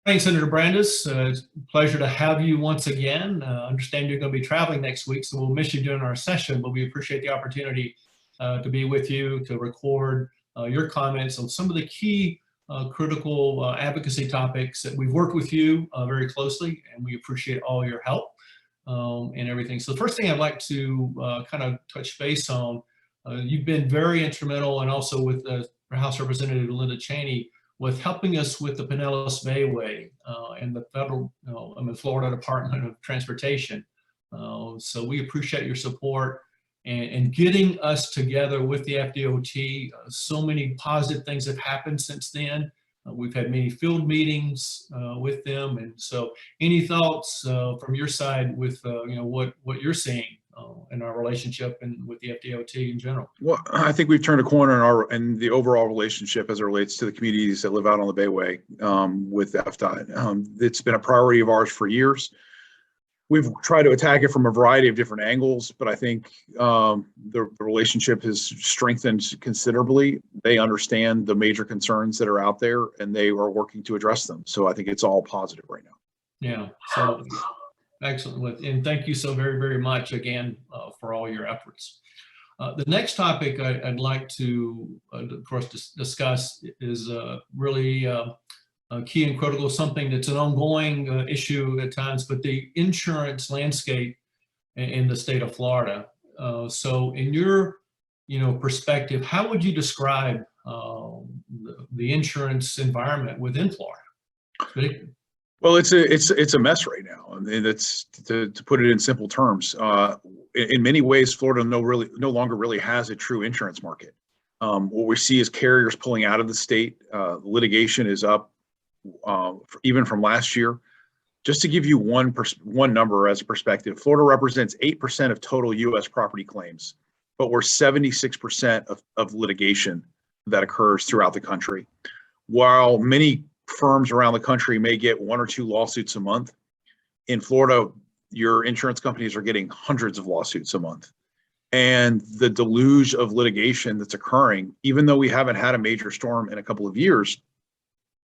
Thanks, Senator Brandis. It's a pleasure to have you once again. Understand you're going to be traveling next week, so we'll miss you during our session, but we appreciate the opportunity to be with you, to record your comments on some of the key critical advocacy topics that we've worked with you very closely, and we appreciate all your help and everything. So the first thing I'd like to kind of touch base on, you've been very instrumental, and also with House Representative Linda Cheney, with helping us with the Pinellas Bayway and the federal, Florida Department of Transportation. So we appreciate your support and getting us together with the FDOT. So many positive things have happened since then. We've had many field meetings with them. And so any thoughts from your side with what you're seeing in our relationship and with the FDOT in general? Well, I think we've turned a corner in the overall relationship as it relates to the communities that live out on the Bayway with FDOT. It's been a priority of ours for years. We've tried to attack it from a variety of different angles, but I think the relationship has strengthened considerably. They understand the major concerns that are out there, and they are working to address them. So I think it's all positive right now. Yeah, so excellent. And thank you so very, very much again for all your efforts. The next topic I'd like to, of course, discuss is really key and critical, something that's an ongoing issue at times, but the insurance landscape in the state of Florida. So in your perspective, how would you describe the insurance environment within Florida? Well, it's a mess right now. I mean, that's to put it in simple terms. In many ways, Florida no longer really has a true insurance market. What we see is carriers pulling out of the state. Litigation is up even from last year. Just to give you one number as a perspective, Florida represents 8% of total U.S. property claims, but we're 76% of litigation that occurs throughout the country. While many firms around the country may get 1 or 2 lawsuits a month, in Florida, your insurance companies are getting hundreds of lawsuits a month. And the deluge of litigation that's occurring, even though we haven't had a major storm in a couple of years,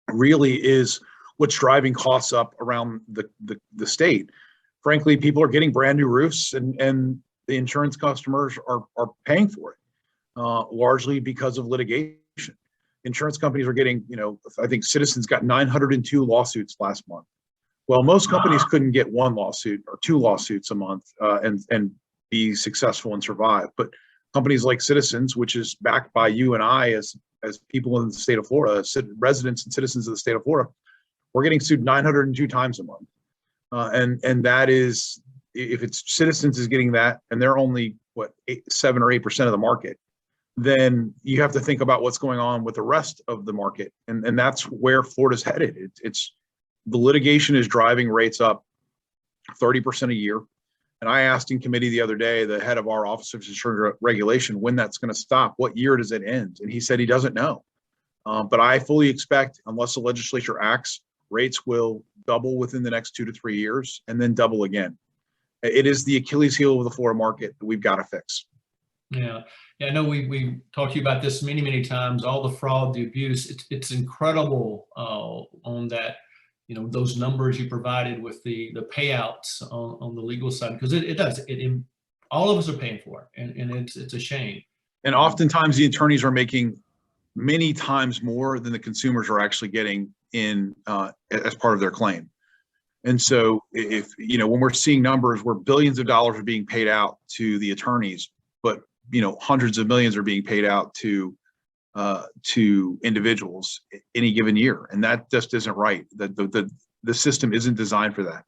really is what's driving costs up around the state. Frankly, people are getting brand new roofs, and the insurance customers are paying for it, largely because of litigation. Insurance companies are getting, I think Citizens got 902 lawsuits last month. Well, most companies couldn't get 1 lawsuit or 2 lawsuits a month and be successful and survive. But companies like Citizens, which is backed by you and I as people in the state of Florida, residents and citizens of the state of Florida, we're getting sued 902 times a month. And that is, if it's Citizens is getting that, and they're only, 7 or 8% of the market, then you have to think about what's going on with the rest of the market. And that's where Florida's headed. It's the litigation is driving rates up 30% a year. And I asked in committee the other day, the head of our Office of Insurance Regulation, when that's going to stop, what year does it end? And he said he doesn't know. But I fully expect, unless the legislature acts, rates will double within the next 2 to 3 years and then double again. It is the Achilles heel of the Florida market that we've got to fix. Yeah, I know we talked to you about this many, many times, all the fraud, the abuse. It's incredible on that, those numbers you provided with the payouts on the legal side, because it does. All of us are paying for it, and it's a shame. And oftentimes the attorneys are making many times more than the consumers are actually getting in as part of their claim. And so if, when we're seeing numbers where billions of dollars are being paid out to the attorneys, but hundreds of millions are being paid out to individuals any given year, and that just isn't right. The system isn't designed for that.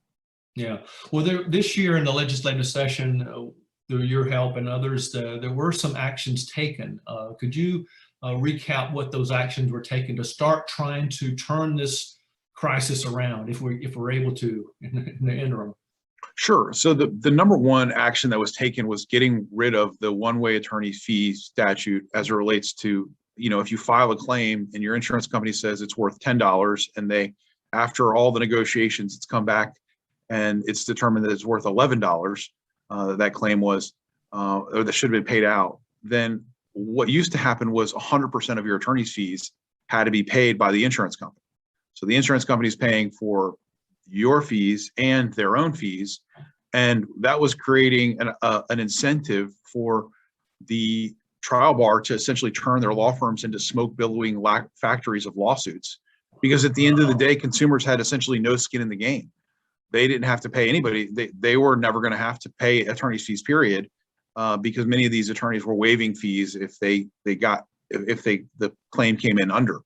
Yeah. Well, this year in the legislative session, through your help and others, there were some actions taken. Could you recap what those actions were taken to start trying to turn this crisis around, if we're able to in the interim? Sure. So the number one action that was taken was getting rid of the one-way attorney fee statute as it relates to, if you file a claim and your insurance company says it's worth $10, and after all the negotiations, it's come back and it's determined that it's worth $11, that claim was, or that should have been paid out, then what used to happen was 100% of your attorney's fees had to be paid by the insurance company. So the insurance company is paying for your fees and their own fees. And that was creating an incentive for the trial bar to essentially turn their law firms into smoke billowing factories of lawsuits. Because at the end of the day, consumers had essentially no skin in the game. They didn't have to pay anybody. They were never going to have to pay attorney's fees, period, because many of these attorneys were waiving fees if the claim came in under.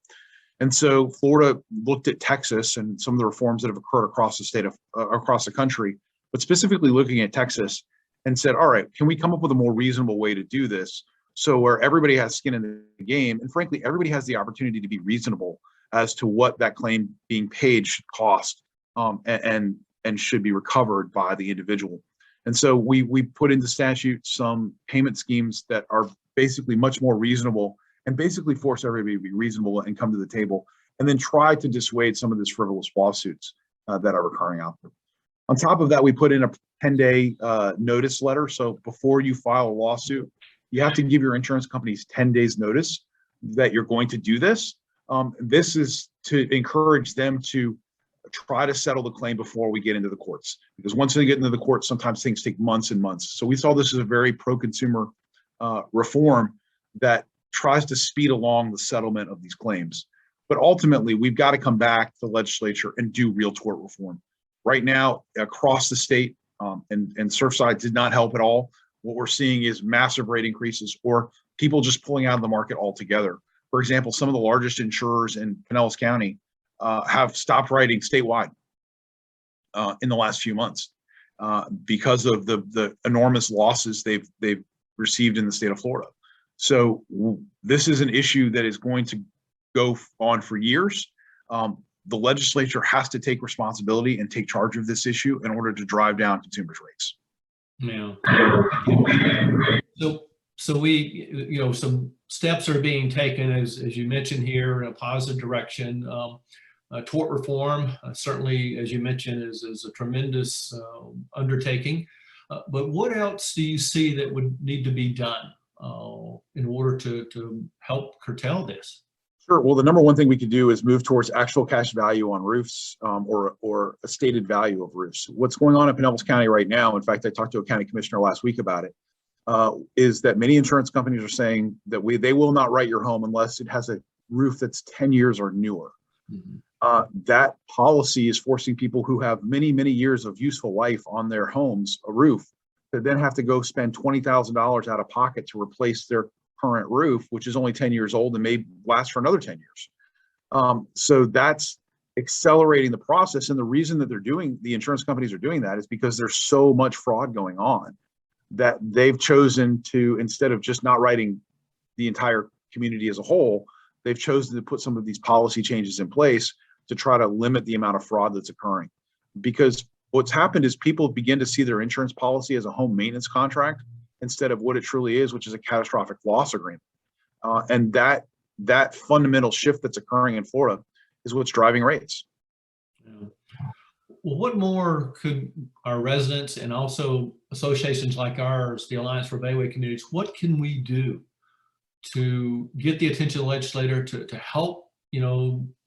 And so Florida looked at Texas and some of the reforms that have occurred across the country, but specifically looking at Texas, and said, all right, can we come up with a more reasonable way to do this? So where everybody has skin in the game, and frankly, everybody has the opportunity to be reasonable as to what that claim being paid should cost, and should be recovered by the individual. And so we put into statute some payment schemes that are basically much more reasonable, and basically force everybody to be reasonable and come to the table, and then try to dissuade some of these frivolous lawsuits that are occurring out there. On top of that, we put in a 10-day notice letter. So before you file a lawsuit, you have to give your insurance companies 10 days notice that you're going to do this. This is to encourage them to try to settle the claim before we get into the courts, because once they get into the courts, sometimes things take months and months. So we saw this as a very pro-consumer reform that tries to speed along the settlement of these claims. But ultimately, we've got to come back to the legislature and do real tort reform. Right now, across the state, and Surfside did not help at all. What we're seeing is massive rate increases, or people just pulling out of the market altogether. For example, some of the largest insurers in Pinellas County have stopped writing statewide in the last few months because of the enormous losses they've received in the state of Florida. So this is an issue that is going to go on for years. The legislature has to take responsibility and take charge of this issue in order to drive down consumers' rates. Yeah. So we, some steps are being taken, as you mentioned here, in a positive direction. Tort reform, certainly, as you mentioned, is a tremendous undertaking. But what else do you see that would need to be done in order to help curtail this? Sure. Well, the number one thing we could do is move towards actual cash value on roofs, or a stated value of roofs. What's going on in Pinellas County right now, in fact, I talked to a county commissioner last week about it, is that many insurance companies are saying that they will not write your home unless it has a roof that's 10 years or newer. Mm-hmm. That policy is forcing people who have many, many years of useful life on their homes, a roof, to then have to go spend $20,000 out of pocket to replace their current roof, which is only 10 years old and may last for another 10 years. So that's accelerating the process. And the reason that the insurance companies are doing that is because there's so much fraud going on that they've chosen to, instead of just not writing the entire community as a whole, they've chosen to put some of these policy changes in place to try to limit the amount of fraud that's occurring. Because what's happened is people begin to see their insurance policy as a home maintenance contract instead of what it truly is, which is a catastrophic loss agreement. And that fundamental shift that's occurring in Florida is what's driving rates. Yeah. Well, what more could our residents and also associations like ours, the Alliance for Bayway Communities, what can we do to get the attention of the legislator to help,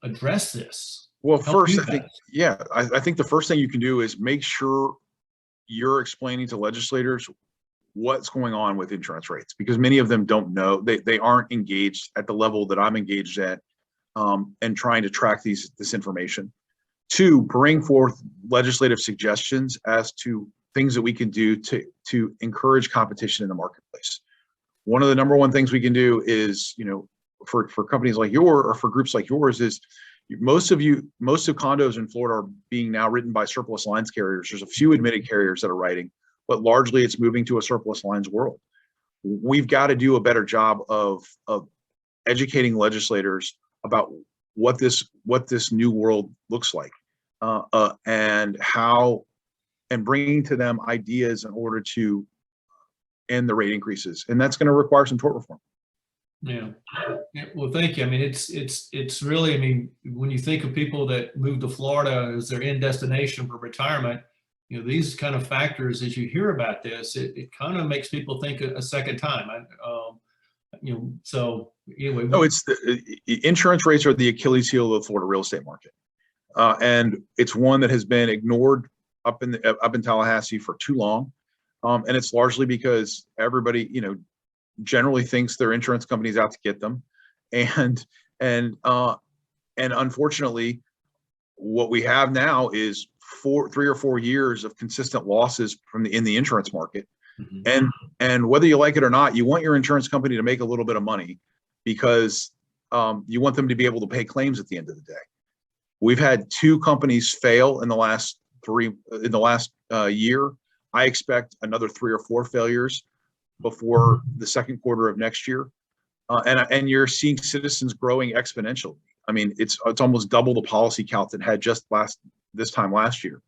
address this? Well, first, I think the first thing you can do is make sure you're explaining to legislators what's going on with insurance rates, because many of them don't know. They aren't engaged at the level that I'm engaged at, and trying to track this information. Two, bring forth legislative suggestions as to things that we can do to encourage competition in the marketplace. One of the number one things we can do is, for companies like yours, or for groups like yours, is most of condos in Florida are being now written by surplus lines carriers. There's a few admitted carriers that are writing, but largely it's moving to a surplus lines world. We've got to do a better job of educating legislators about what this new world looks like, and bringing to them ideas in order to end the rate increases. And that's going to require some tort reform. Yeah. Well, thank you. I mean, it's really, when you think of people that move to Florida as their end destination for retirement, these kind of factors, as you hear about this, it kind of makes people think a second time. So anyway. No, it's the insurance rates are the Achilles heel of the Florida real estate market. And it's one that has been ignored up in Tallahassee for too long. And it's largely because everybody, generally thinks their insurance company's out to get them. And unfortunately, what we have now is 3 or 4 years of consistent losses in the insurance market. Mm-hmm. And whether you like it or not, you want your insurance company to make a little bit of money because you want them to be able to pay claims at the end of the day. We've had 2 companies fail in the last year. I expect another 3 or 4 failures before the second quarter of next year. And you're seeing Citizens growing exponentially. I mean, it's almost double the policy count that had just this time last year.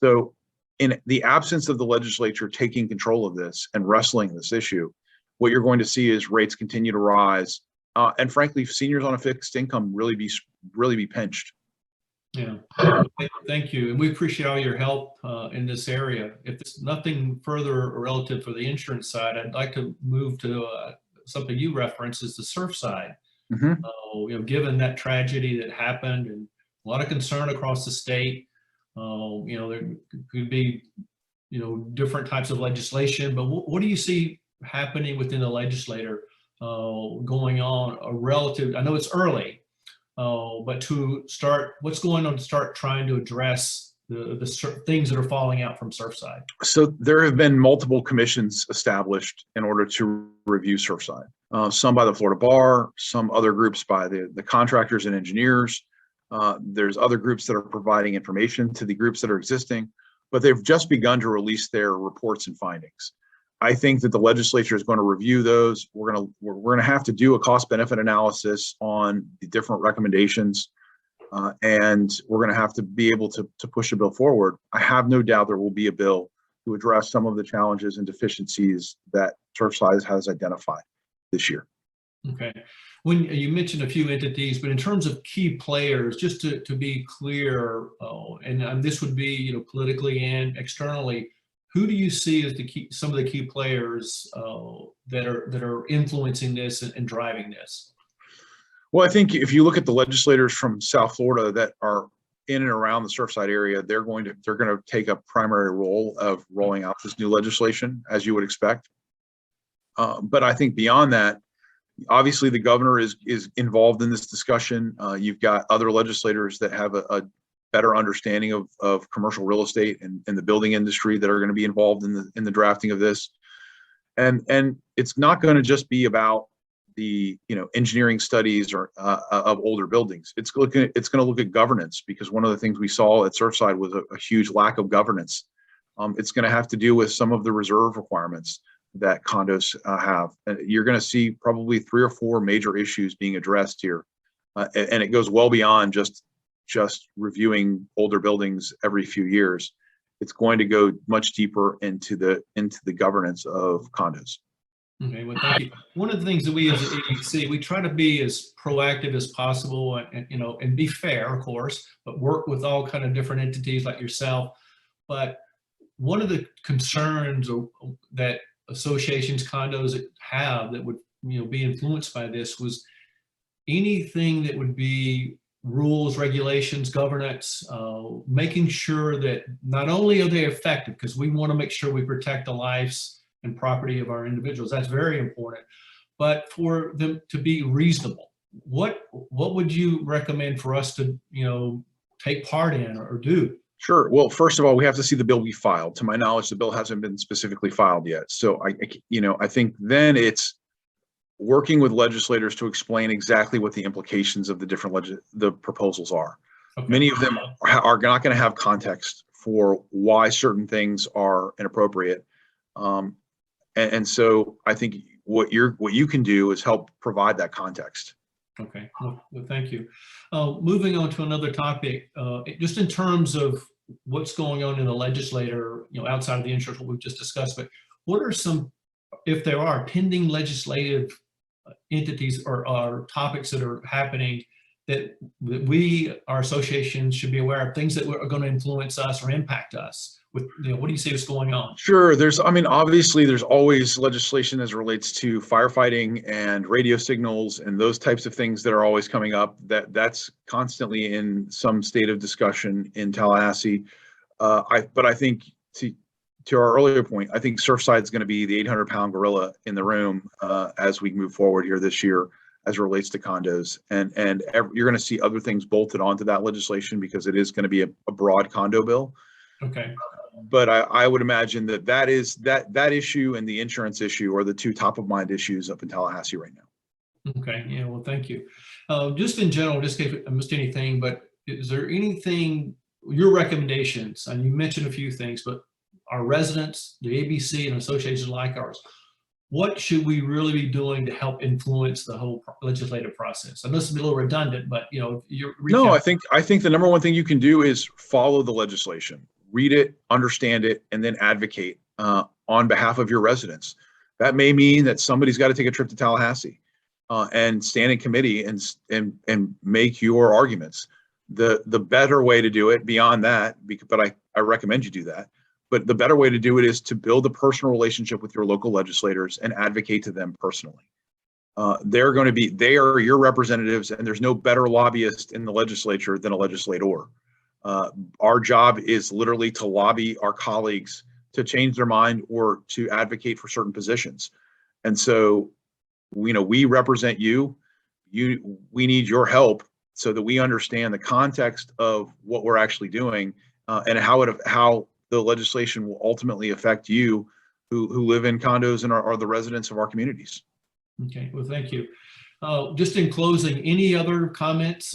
So in the absence of the legislature taking control of this and wrestling this issue, what you're going to see is rates continue to rise. And frankly, seniors on a fixed income really be pinched. Yeah, thank you. And we appreciate all your help in this area. If there's nothing further relative for the insurance side, I'd like to move to something you referenced is the surf side. Mm-hmm. Given that tragedy that happened and a lot of concern across the state, there could be, different types of legislation, but what do you see happening within the legislature going on relative, I know it's early, but to start, what's going on to start trying to address the things that are falling out from Surfside? So there have been multiple commissions established in order to review Surfside. Some by the Florida Bar, some other groups by the contractors and engineers. There's other groups that are providing information to the groups that are existing, but they've just begun to release their reports and findings. I think that the legislature is going to review those. We're going to have to do a cost-benefit analysis on the different recommendations, and we're going to have to be able to push a bill forward. I have no doubt there will be a bill to address some of the challenges and deficiencies that Surfside has identified this year. Okay. When you mentioned a few entities, but in terms of key players, just to be clear, and this would be politically and externally, who do you see as some of the key players that are influencing this and driving this? Well, I think if you look at the legislators from South Florida that are in and around the Surfside area, they're going to take a primary role of rolling out this new legislation, as you would expect. But I think beyond that, obviously the governor is involved in this discussion. You've got other legislators that have a better understanding of commercial real estate and the building industry that are going to be involved in the drafting of this. And it's not going to just be about the engineering studies or of older buildings. It's going to look at governance, because one of the things we saw at Surfside was a huge lack of governance. It's going to have to do with some of the reserve requirements that condos have. And you're going to see probably 3 or 4 major issues being addressed here. And it goes well beyond just reviewing older buildings every few years. It's going to go much deeper into the governance of condos. Okay, well, thank you. One of the things that we as an AEC, we try to be as proactive as possible and be fair, of course, but work with all kind of different entities like yourself. But one of the concerns that associations, condos have that would be influenced by this was anything that would be rules, regulations, governance, making sure that not only are they effective, because we want to make sure we protect the lives and property of our individuals, that's very important, but for them to be reasonable. What would you recommend for us to take part in or do? Sure. Well, first of all, we have to see the bill be filed. To my knowledge, the bill hasn't been specifically filed yet. So I think then it's working with legislators to explain exactly what the implications of the different the proposals are. Okay. Many of them are not going to have context for why certain things are inappropriate. And so I think what you can do is help provide that context. Okay, well, thank you. Moving on to another topic, just in terms of what's going on in the legislature, outside of the insurance, what we've just discussed, but what are some, if there are pending legislative entities or topics that are happening that we, our association, should be aware of, things that are going to influence us or impact us? With, what do you see is going on? Sure. I mean, obviously there's always legislation as it relates to firefighting and radio signals and those types of things that are always coming up. That's constantly in some state of discussion in Tallahassee. But I think to our earlier point, I think Surfside is going to be the 800-pound gorilla in the room as we move forward here this year as it relates to condos. And you're going to see other things bolted onto that legislation because it is going to be a broad condo bill. Okay. But I would imagine that issue and the insurance issue are the two top of mind issues up in Tallahassee right now. Okay. Yeah. Well, thank you. Just in general, just in case I missed anything, but is there anything, your recommendations, and you mentioned a few things, but our residents, the ABC and associations like ours, what should we really be doing to help influence the whole legislative process? I know this is a little redundant, but No, I think the number one thing you can do is follow the legislation. Read it, understand it, and then advocate on behalf of your residents. That may mean that somebody's got to take a trip to Tallahassee and stand in committee and make your arguments. The better way to do it beyond that, but I recommend you do that. But the better way to do it is to build a personal relationship with your local legislators and advocate to them personally. They are your representatives, and there's no better lobbyist in the legislature than a legislator. Our job is literally to lobby our colleagues to change their mind or to advocate for certain positions. And so, we represent you. We need your help so that we understand the context of what we're actually doing and how the legislation will ultimately affect you who live in condos and are the residents of our communities. Okay. Well, thank you. Just in closing, any other comments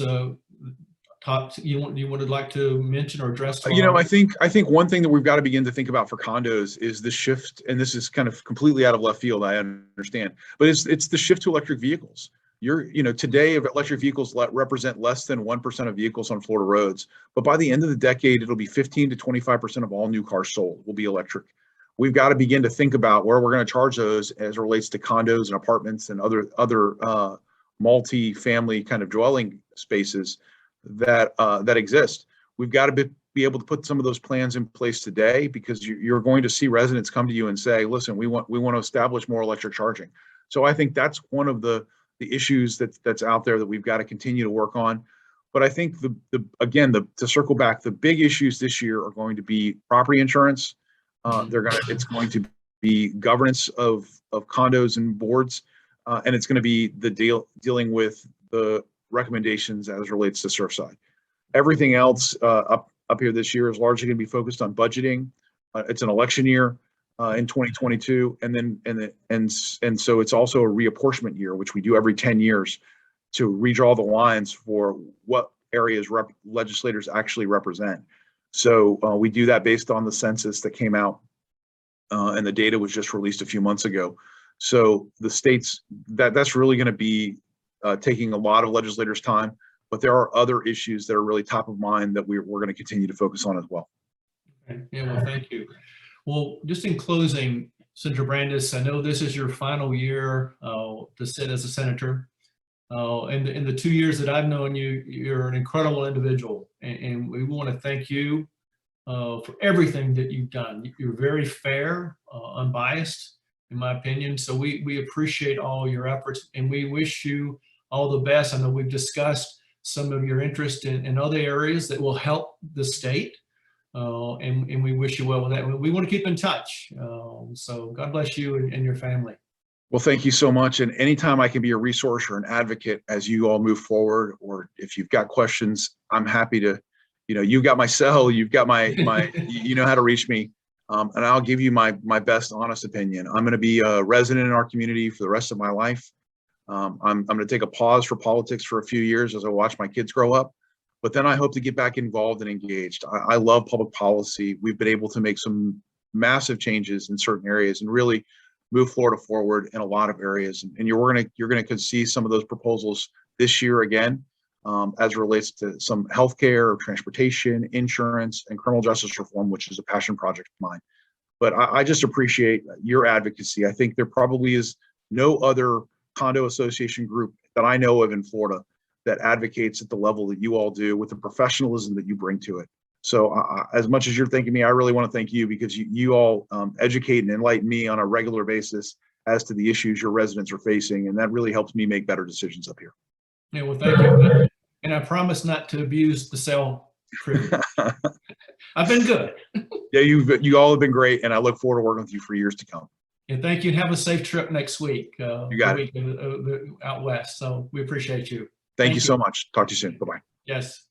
you would like to mention or address? I think one thing that we've got to begin to think about for condos is the shift, and this is kind of completely out of left field, I understand, but it's the shift to electric vehicles. Today, electric vehicles represent less than 1% of vehicles on Florida roads, but by the end of the decade, it'll be 15 to 25% of all new cars sold will be electric. We've got to begin to think about where we're going to charge those as it relates to condos and apartments and other multi-family kind of dwelling spaces that exist. We've got to be able to put some of those plans in place today, because you're going to see residents come to you and say, listen, we want to establish more electric charging. So I think that's one of the issues that's out there that we've got to continue to work on. But I think to circle back, the big issues this year are going to be property insurance. It's going to be governance of condos and boards, and it's going to be dealing with the recommendations as it relates to Surfside. Everything else up here this year is largely going to be focused on budgeting. It's an election year in 2022, and so it's also a reapportionment year, which we do every 10 years to redraw the lines for what areas legislators actually represent. So we do that based on the census that came out, and the data was just released a few months ago. So the states, that's really going to be taking a lot of legislators' time, but there are other issues that are really top of mind that we're going to continue to focus on as well. Okay. Yeah, well, thank you. Well, just in closing, Senator Brandes, I know this is your final year to sit as a senator. In the 2 years that I've known you, you're an incredible individual, and we want to thank you for everything that you've done. You're very fair, unbiased, in my opinion. So we appreciate all your efforts, and we wish you all the best. I know we've discussed some of your interest in other areas that will help the state, and we wish you well with that. We want to keep in touch. So God bless you and your family. Well, thank you so much. And anytime I can be a resource or an advocate as you all move forward, or if you've got questions, I'm happy to, you've got my cell, you've got my you know how to reach me. And I'll give you my best honest opinion. I'm going to be a resident in our community for the rest of my life. I'm going to take a pause for politics for a few years as I watch my kids grow up, but then I hope to get back involved and engaged. I love public policy. We've been able to make some massive changes in certain areas and really move Florida forward in a lot of areas. And you're going to see some of those proposals this year again, as it relates to some healthcare, transportation, insurance, and criminal justice reform, which is a passion project of mine. But I just appreciate your advocacy. I think there probably is no other condo association group that I know of in Florida that advocates at the level that you all do with the professionalism that you bring to it. So as much as you're thanking me, I really want to thank you, because you all educate and enlighten me on a regular basis as to the issues your residents are facing. And that really helps me make better decisions up here. Yeah, well, thank you. And I promise not to abuse the cell privilege. I've been good. Yeah, you all have been great, and I look forward to working with you for years to come. And thank you, and have a safe trip next week. You got it. Out west. So we appreciate you. Thank you so much. Talk to you soon. Bye-bye. Yes.